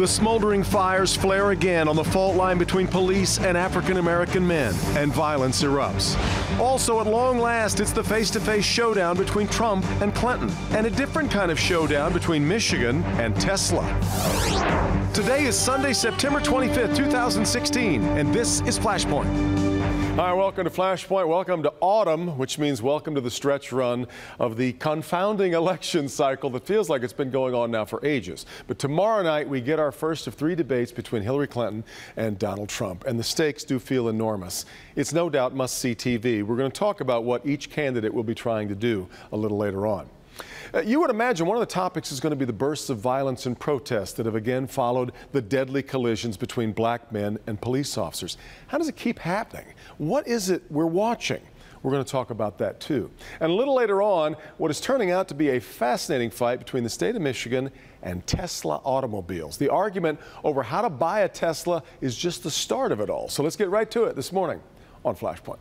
The smoldering fires flare again on the fault line between police and African-American men, and violence erupts. Also, at long last, it's the face-to-face showdown between Trump and Clinton, and a different kind of showdown between Michigan and Tesla. Today is Sunday, September 25th, 2016, and this is Flashpoint. Hi, welcome to Flashpoint. Welcome to autumn, which means welcome to the stretch run of the confounding election cycle that feels like it's been going on now for ages. But tomorrow night, we get our first of 3 debates between Hillary Clinton and Donald Trump, and the stakes do feel enormous. It's no doubt must-see TV. We're going to talk about what each candidate will be trying to do a little later on. You would imagine one of the topics is going to be the bursts of violence and protests that have again followed the deadly collisions between black men and police officers. How does it keep happening? What is it we're watching? We're going to talk about that too. And a little later on, what is turning out to be a fascinating fight between the state of Michigan and Tesla automobiles. The argument over how to buy a Tesla is just the start of it all. So let's get right to it this morning on Flashpoint.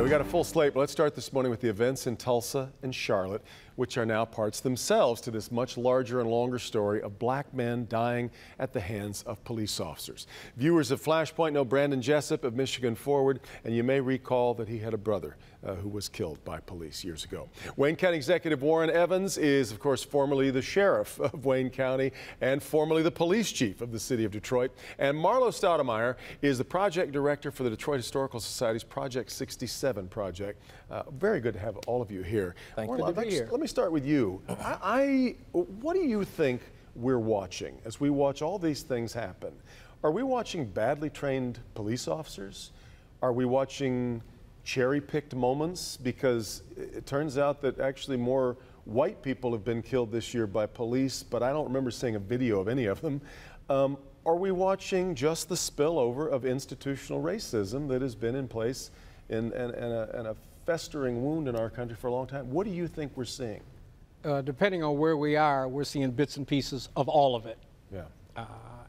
We got a full slate, but let's start this morning with the events in Tulsa and Charlotte, which are now parts themselves to this much larger and longer story of black men dying at the hands of police officers. Viewers of Flashpoint know Brandon Jessup of Michigan Forward, and you may recall that he had a brother who was killed by police years ago. Wayne County Executive Warren Evans is, of course, formerly the sheriff of Wayne County and formerly the police chief of the city of Detroit. And Marlo Stoudemeyer is the project director for the Detroit Historical Society's Project 67 project. Very good to have all of you here. Thank you to be here. Let me start with you. What do you think we're watching as we watch all these things happen? Are we watching badly trained police officers? Are we watching cherry-picked moments? Because it turns out that actually more white people have been killed this year by police, but I don't remember seeing a video of any of them. Are we watching just the spillover of institutional racism that has been in place and a festering wound in our country for a long time? What do you think we're seeing? Depending on where we are, we're seeing bits and pieces of all of it. Yeah.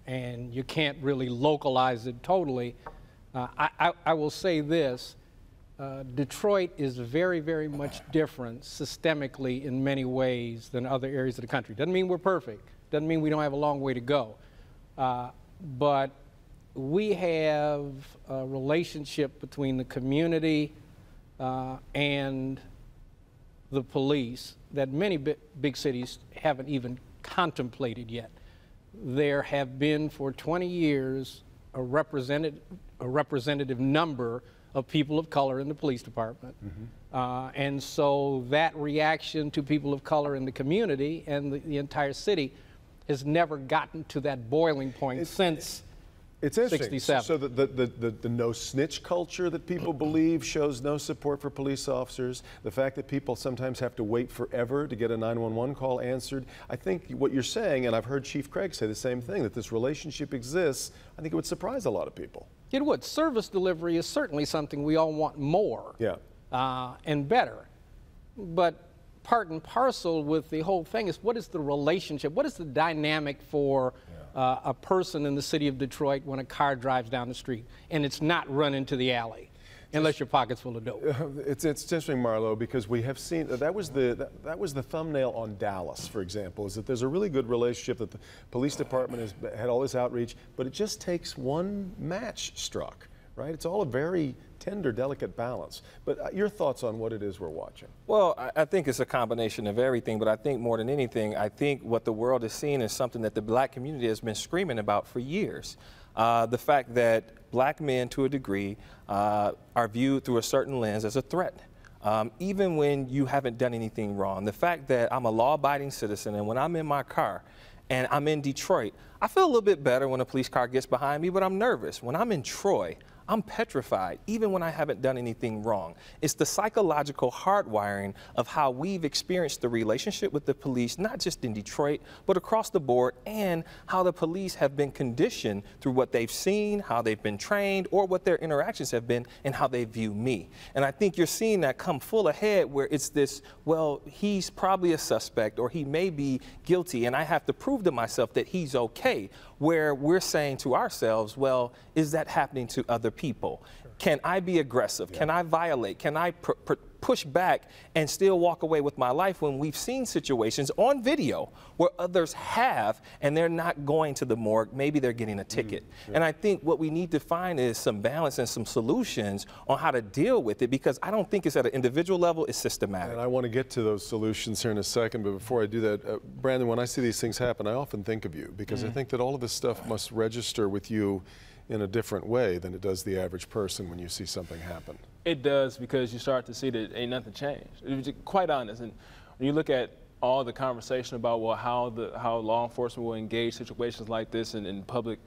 And you can't really localize it totally. I will say this. Detroit is very, very much different systemically in many ways than other areas of the country. Doesn't mean we're perfect. Doesn't mean we don't have a long way to go. But we have a relationship between the community and the police that many big cities haven't even contemplated yet. There have been for 20 years a representative number of people of color in the police department. Mm-hmm. And so that reaction to people of color in the community and the entire city has never gotten to that boiling point since it's interesting. 67. So the no snitch culture that people believe shows no support for police officers, the fact that people sometimes have to wait forever to get a 911 call answered. I think what you're saying, and I've heard Chief Craig say the same thing, that this relationship exists, I think it would surprise a lot of people. It would. Service delivery is certainly something we all want more and better. But part and parcel with the whole thing is, what is the relationship? What is the dynamic for a person in the city of Detroit when a car drives down the street and it's not run into the alley, unless your pocket's full of dope? It's interesting, Marlo, because we have seen that was the thumbnail on Dallas, for example, is that there's a really good relationship that the police department has had all this outreach, but it just takes one match struck, right? It's all a very tender, delicate balance. But your thoughts on what it is we're watching? Well, I think it's a combination of everything, but I think more than anything, I think what the world is seeing is something that the black community has been screaming about for years. The fact that black men, to a degree, are viewed through a certain lens as a threat. Even when you haven't done anything wrong. The fact that I'm a law-abiding citizen, and when I'm in my car and I'm in Detroit, I feel a little bit better when a police car gets behind me, but I'm nervous. When I'm in Troy, I'm petrified, even when I haven't done anything wrong. It's the psychological hardwiring of how we've experienced the relationship with the police, not just in Detroit, but across the board, and how the police have been conditioned through what they've seen, how they've been trained, or what their interactions have been, and how they view me. And I think you're seeing that come full ahead where it's this, well, he's probably a suspect, or he may be guilty, and I have to prove to myself that he's okay, where we're saying to ourselves, well, is that happening to other people? people? Can I be aggressive? Can I violate? Can I push back and still walk away with my life, when we've seen situations on video where others have and they're not going to the morgue, maybe they're getting a ticket. And I think what we need to find is some balance and some solutions on how to deal with it, because I don't think it's at an individual level, it's systematic. And I want to get to those solutions here in a second, but before I do that, Brandon, when I see these things happen, I often think of you, because I think that all of this stuff must register with you in a different way than it does the average person when you see something happen. It does, because you start to see that ain't nothing changed. To be quite honest, and when you look at all the conversation about, well, how law enforcement will engage situations like this in public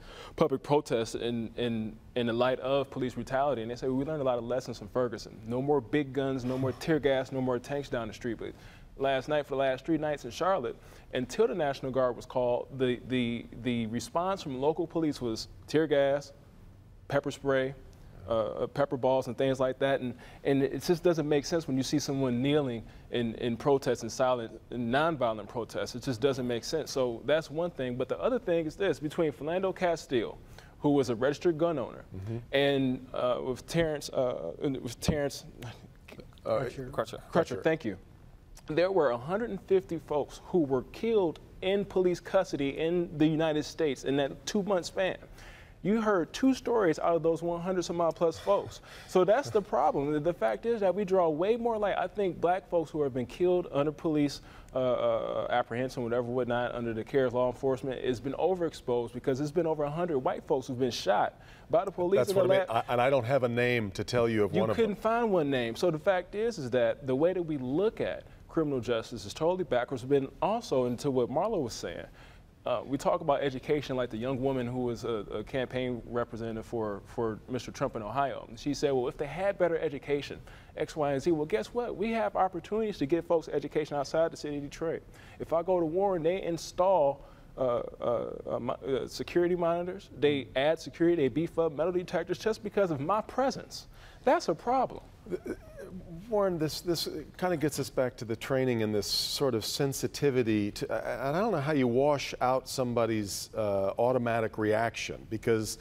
protests in the light of police brutality, and they say, well, we learned a lot of lessons from Ferguson. No more big guns, no more tear gas, no more tanks down the street. But last night, for the last 3 nights in Charlotte, until the National Guard was called, the response from local police was tear gas, pepper spray, pepper balls and things like that, and it just doesn't make sense when you see someone kneeling in protests and silent and nonviolent protests. It just doesn't make sense. So that's one thing. But the other thing is this: between Philando Castile, who was a registered gun owner, and with Terrence Crutcher, thank you. There were 150 folks who were killed in police custody in the United States in that 2-month span. You heard 2 stories out of those 100 some odd plus folks. So that's the problem. The fact is that we draw way more light. I think black folks who have been killed under police apprehension, whatever, whatnot, under the care of law enforcement, has been overexposed, because there's been over 100 white folks who've been shot by the police. That's what I mean. And I don't have a name to tell you of one of them. You couldn't find one name. So the fact is that the way that we look at criminal justice is totally backwards. But also, into what Marlo was saying, we talk about education, like the young woman who was a campaign representative for Mr. Trump in Ohio. She said, well, if they had better education, X, Y, and Z, well, guess what? We have opportunities to get folks education outside the city of Detroit. If I go to Warren, they install security monitors, they add security, they beef up metal detectors just because of my presence. That's a problem. Warren, this kind of gets us back to the training and this sort of sensitivity to, and I don't know how you wash out somebody's automatic reaction, because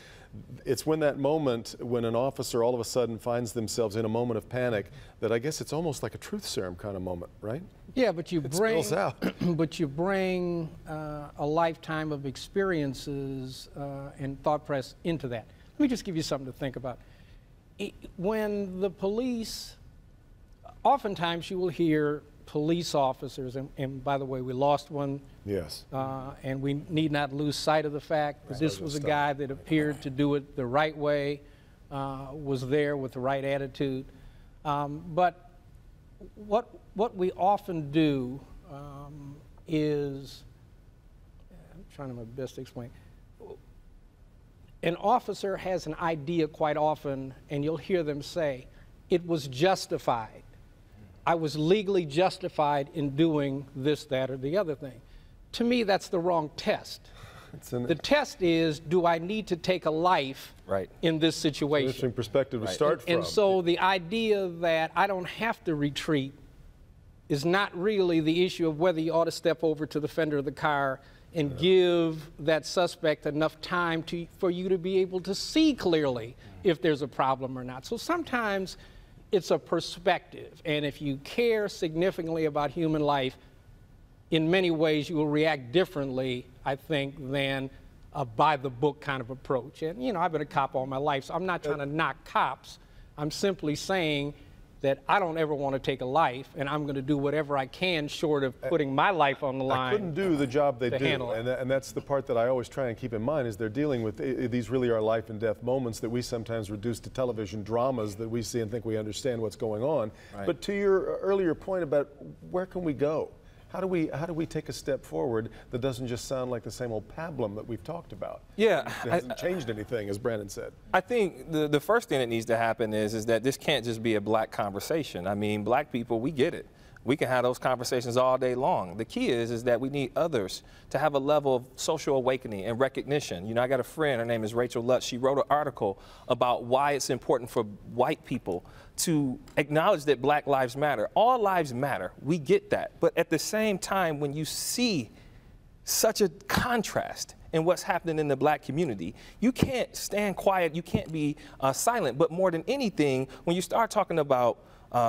it's when that moment, when an officer all of a sudden finds themselves in a moment of panic, that I guess it's almost like a truth serum kind of moment, right? Yeah, but you bring, spills out. But you bring a lifetime of experiences and thought press into that. Let me just give you something to think about. When the police, oftentimes you will hear police officers, and by the way, we lost one. Yes. And we need not lose sight of the fact that this was a guy that appeared to do it the right way, was there with the right attitude. But what we often do is, I'm trying to my best to explain. An officer has an idea quite often, and you'll hear them say, it was justified. I was legally justified in doing this, that, or the other thing. To me, that's the wrong test. The test is, do I need to take a life in this situation? Interesting perspective to start from. And so the idea that I don't have to retreat is not really the issue of whether you ought to step over to the fender of the car and give that suspect enough time for you to be able to see clearly if there's a problem or not. So sometimes it's a perspective, and if you care significantly about human life, in many ways you will react differently, I think, than a by-the-book kind of approach. And, you know, I've been a cop all my life, so I'm not trying to knock cops. I'm simply saying that I don't ever want to take a life, and I'm going to do whatever I can short of putting my life on the line. I couldn't do the job they do, and that's the part that I always try and keep in mind, is they're dealing with, these really are life and death moments that we sometimes reduce to television dramas that we see and think we understand what's going on. Right. But to your earlier point about where can we go? How do we take a step forward that doesn't just sound like the same old pablum that we've talked about? Yeah, it hasn't changed anything, as Brandon said. I think the first thing that needs to happen is that this can't just be a black conversation. I mean, black people, we get it. We can have those conversations all day long. The key is that we need others to have a level of social awakening and recognition. You know, I got a friend, her name is Rachel Lutz. She wrote an article about why it's important for white people to acknowledge that black lives matter. All lives matter, we get that. But at the same time, when you see such a contrast in what's happening in the black community. You can't stand quiet. You can't be silent. But more than anything, when you start talking about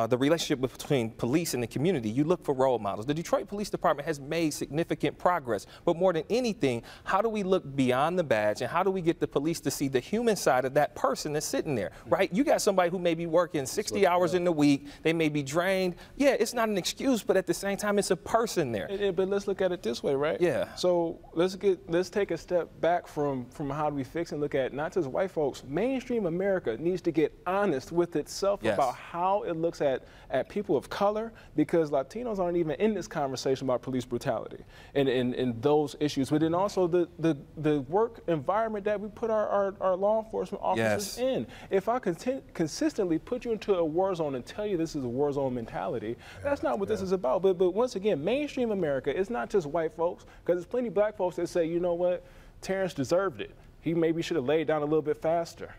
the relationship between police and the community, you look for role models. The Detroit Police Department has made significant progress, but more than anything, how do we look beyond the badge, and how do we get the police to see the human side of that person that's sitting there, right? You got somebody who may be working 60 hours in the week, they may be drained. Yeah, it's not an excuse, but at the same time, it's a person there. But let's look at it this way, right? Yeah. So let's take a step back from how do we fix and look at not just white folks. Mainstream America needs to get honest with itself about how it looks at people of color, because Latinos aren't even in this conversation about police brutality and those issues. But then also the work environment that we put our law enforcement officers in. If I consistently put you into a war zone and tell you this is a war zone mentality, that's not what this is about. But once again, mainstream America is not just white folks, because there's plenty of black folks that say, you know what, Terrence deserved it. He maybe should have laid down a little bit faster.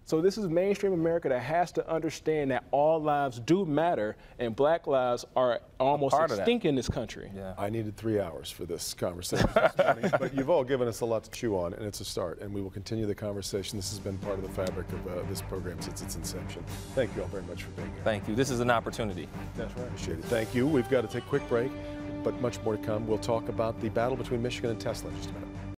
So this is mainstream America that has to understand that all lives do matter, and black lives are almost extinct in this country. Yeah. I needed 3 hours for this conversation this morning, but you've all given us a lot to chew on, and it's a start, and we will continue the conversation. This has been part of the fabric of this program since its inception. Thank you all very much for being here. Thank you. This is an opportunity. That's right. Appreciate it. Thank you. We've got to take a quick break, but much more to come. We'll talk about the battle between Michigan and Tesla in just a minute.